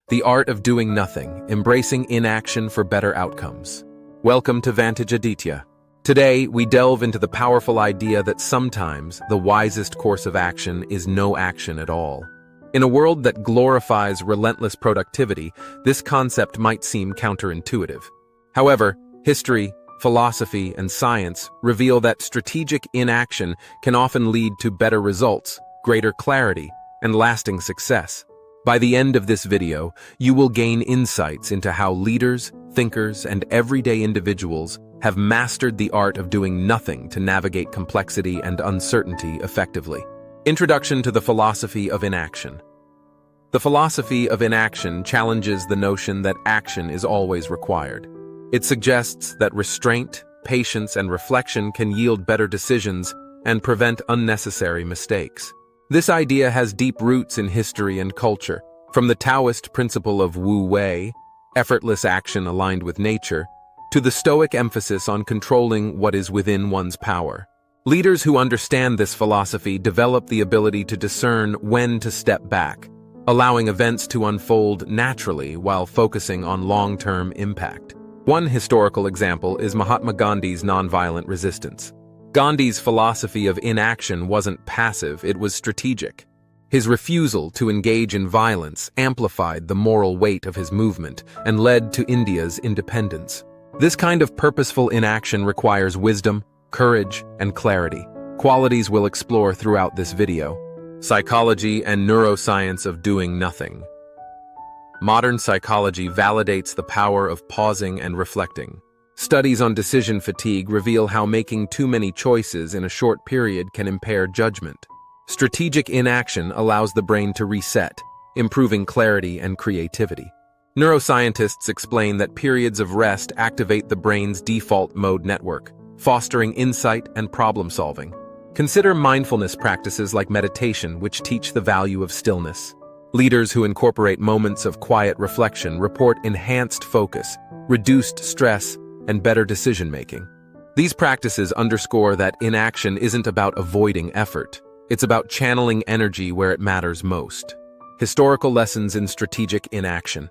The art of doing nothing, embracing inaction for better outcomes. Welcome to VantageAditya. Today, we delve into the powerful idea that sometimes the wisest course of action is no action at all. In a world that glorifies relentless productivity, this concept might seem counterintuitive. However, history, philosophy, and science reveal that strategic inaction can often lead to better results, greater clarity, and lasting success. By the end of this video, you will gain insights into how leaders, thinkers, and everyday individuals have mastered the art of doing nothing to navigate complexity and uncertainty effectively. Introduction to the philosophy of inaction. The philosophy of inaction challenges the notion that action is always required. It suggests that restraint, patience, and reflection can yield better decisions and prevent unnecessary mistakes. This idea has deep roots in history and culture, from the Taoist principle of Wu Wei, effortless action aligned with nature, to the Stoic emphasis on controlling what is within one's power. Leaders who understand this philosophy develop the ability to discern when to step back, allowing events to unfold naturally while focusing on long-term impact. One historical example is Mahatma Gandhi's nonviolent resistance. Gandhi's philosophy of inaction wasn't passive, it was strategic. His refusal to engage in violence amplified the moral weight of his movement and led to India's independence. This kind of purposeful inaction requires wisdom, courage, and clarity, qualities we'll explore throughout this video. Psychology and neuroscience of doing nothing. Modern psychology validates the power of pausing and reflecting. Studies on decision fatigue reveal how making too many choices in a short period can impair judgment. Strategic inaction allows the brain to reset, improving clarity and creativity. Neuroscientists explain that periods of rest activate the brain's default mode network, fostering insight and problem-solving. Consider mindfulness practices like meditation, which teach the value of stillness. Leaders who incorporate moments of quiet reflection report enhanced focus, reduced stress, and better decision-making. These practices underscore that inaction isn't about avoiding effort. It's about channeling energy where it matters most. Historical lessons in strategic inaction.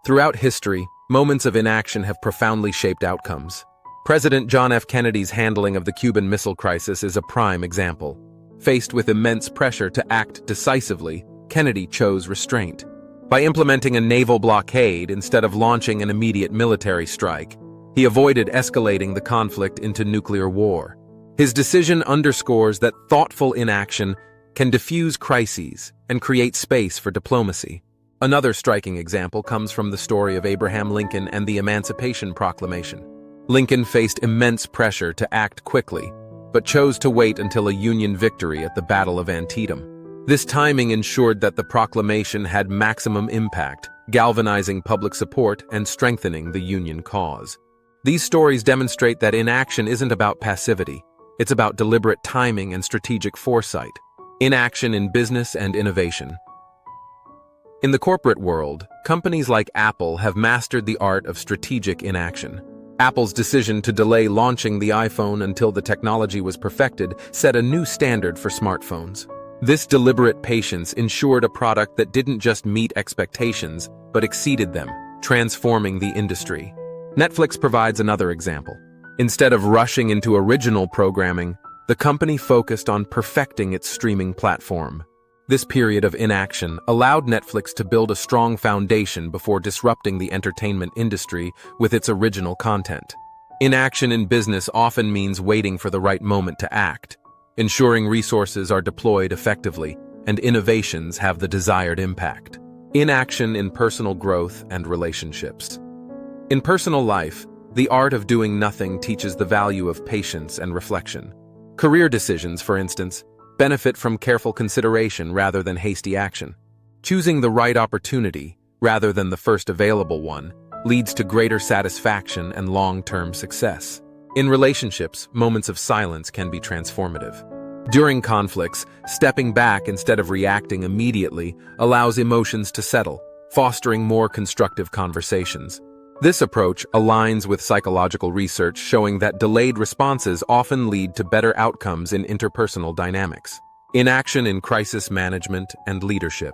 Throughout history, moments of inaction have profoundly shaped outcomes. President John F. Kennedy's handling of the Cuban Missile Crisis is a prime example. Faced with immense pressure to act decisively, Kennedy chose restraint. By implementing a naval blockade instead of launching an immediate military strike, he avoided escalating the conflict into nuclear war. His decision underscores that thoughtful inaction can diffuse crises and create space for diplomacy. Another striking example comes from the story of Abraham Lincoln and the Emancipation Proclamation. Lincoln faced immense pressure to act quickly, but chose to wait until a Union victory at the Battle of Antietam. This timing ensured that the proclamation had maximum impact, galvanizing public support and strengthening the Union cause. These stories demonstrate that inaction isn't about passivity. It's about deliberate timing and strategic foresight. Inaction in business and innovation. In the corporate world, companies like Apple have mastered the art of strategic inaction. Apple's decision to delay launching the iPhone until the technology was perfected set a new standard for smartphones. This deliberate patience ensured a product that didn't just meet expectations, but exceeded them, transforming the industry. Netflix provides another example. Instead of rushing into original programming, the company focused on perfecting its streaming platform. This period of inaction allowed Netflix to build a strong foundation before disrupting the entertainment industry with its original content. Inaction in business often means waiting for the right moment to act, ensuring resources are deployed effectively and innovations have the desired impact. Inaction in personal growth and relationships. In personal life, the art of doing nothing teaches the value of patience and reflection. Career decisions, for instance, benefit from careful consideration rather than hasty action. Choosing the right opportunity, rather than the first available one, leads to greater satisfaction and long-term success. In relationships, moments of silence can be transformative. During conflicts, stepping back instead of reacting immediately allows emotions to settle, fostering more constructive conversations. This approach aligns with psychological research showing that delayed responses often lead to better outcomes in interpersonal dynamics. Inaction in crisis management and leadership.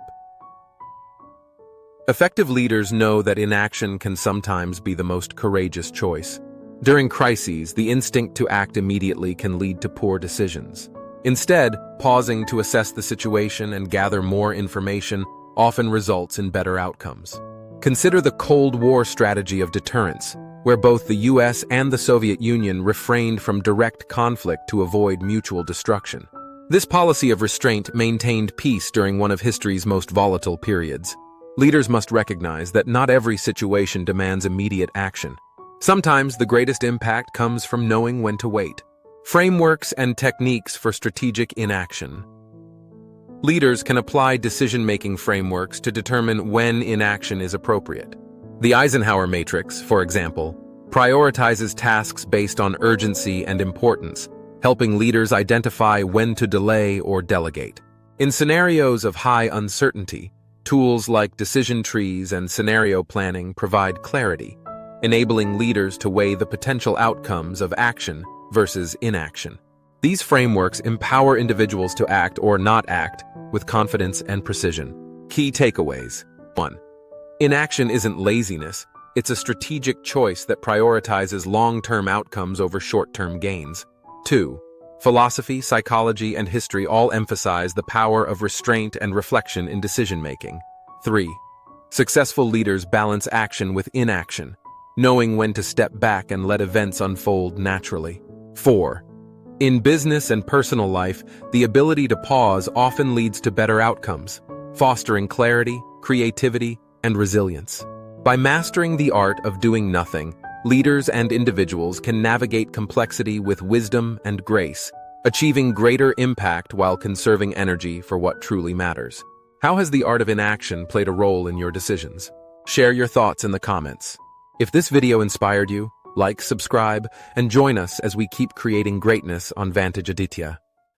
Effective leaders know that inaction can sometimes be the most courageous choice. During crises, the instinct to act immediately can lead to poor decisions. Instead, pausing to assess the situation and gather more information often results in better outcomes. Consider the Cold War strategy of deterrence, where both the US and the Soviet Union refrained from direct conflict to avoid mutual destruction. This policy of restraint maintained peace during one of history's most volatile periods. Leaders must recognize that not every situation demands immediate action. Sometimes the greatest impact comes from knowing when to wait. Frameworks and techniques for strategic inaction. Leaders can apply decision-making frameworks to determine when inaction is appropriate. The Eisenhower Matrix, for example, prioritizes tasks based on urgency and importance, helping leaders identify when to delay or delegate. In scenarios of high uncertainty, tools like decision trees and scenario planning provide clarity, enabling leaders to weigh the potential outcomes of action versus inaction. These frameworks empower individuals to act or not act with confidence and precision. Key takeaways. 1. Inaction isn't laziness, it's a strategic choice that prioritizes long-term outcomes over short-term gains. 2. Philosophy, psychology, and history all emphasize the power of restraint and reflection in decision-making. 3. Successful leaders balance action with inaction, knowing when to step back and let events unfold naturally. 4. In business and personal life, the ability to pause often leads to better outcomes, fostering clarity, creativity, and resilience. By mastering the art of doing nothing, leaders and individuals can navigate complexity with wisdom and grace, achieving greater impact while conserving energy for what truly matters. How has the art of inaction played a role in your decisions? Share your thoughts in the comments. If this video inspired you, like, subscribe, and join us as we keep creating greatness on VantageAditya.